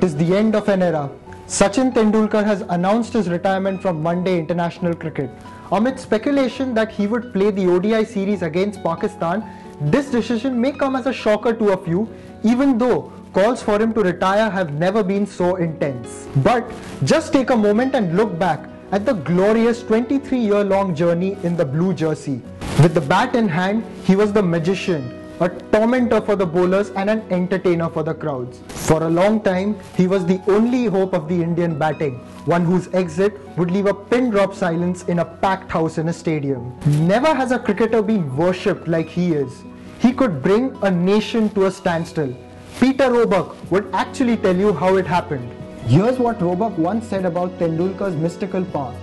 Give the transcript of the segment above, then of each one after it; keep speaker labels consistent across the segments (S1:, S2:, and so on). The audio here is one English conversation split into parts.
S1: is the end of an era. Sachin Tendulkar has announced his retirement from one-day international cricket. Amid speculation that he would play the ODI series against Pakistan, this decision may come as a shocker to a few, even though calls for him to retire have never been so intense. But just take a moment and look back at the glorious 23-year-long journey in the blue jersey. With the bat in hand, he was the magician, a tormentor for the bowlers and an entertainer for the crowds. For a long time, he was the only hope of the Indian batting, one whose exit would leave a pin drop silence in a packed house in a stadium. Never has a cricketer been worshipped like he is. He could bring a nation to a standstill. Peter Roebuck would actually tell you how it happened. Here's what Roebuck once said about Tendulkar's mystical power.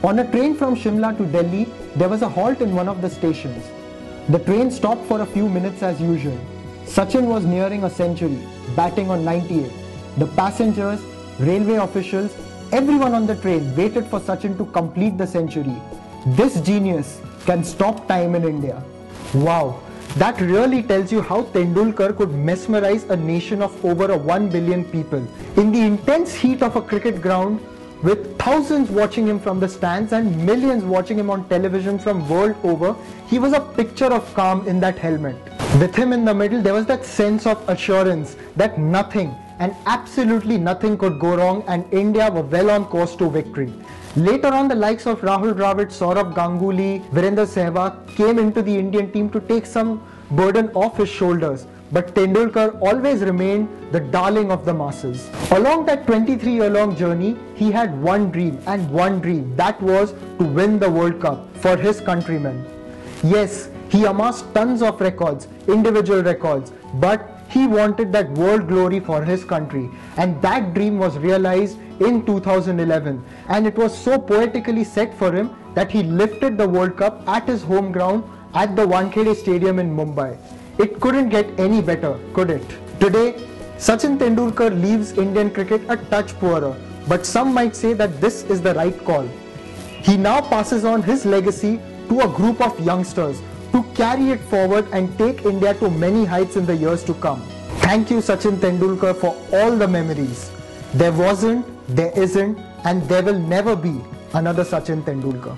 S1: On a train from Shimla to Delhi, there was a halt in one of the stations. The train stopped for a few minutes as usual. Sachin was nearing a century, batting on 98. The passengers, railway officials, everyone on the train waited for Sachin to complete the century. This genius can stop time in India. Wow, that really tells you how Tendulkar could mesmerize a nation of over 1 billion people. In the intense heat of a cricket ground, with thousands watching him from the stands and millions watching him on television from world over, he was a picture of calm in that helmet. With him in the middle, there was that sense of assurance that nothing and absolutely nothing could go wrong and India were well on course to victory. Later on, the likes of Rahul Dravid, Saurabh Ganguly, Virender Sehwag came into the Indian team to take some burden off his shoulders. But Tendulkar always remained the darling of the masses. Along that 23-year-long journey, he had one dream, that was to win the World Cup for his countrymen. Yes, he amassed tons of records, individual records, but he wanted that world glory for his country, and that dream was realized in 2011, and it was so poetically set for him that he lifted the World Cup at his home ground at the Wankhede Stadium in Mumbai. It couldn't get any better, could it? Today, Sachin Tendulkar leaves Indian cricket a touch poorer, but some might say that this is the right call. He now passes on his legacy to a group of youngsters to carry it forward and take India to many heights in the years to come. Thank you, Sachin Tendulkar, for all the memories. There wasn't, there isn't, and there will never be another Sachin Tendulkar.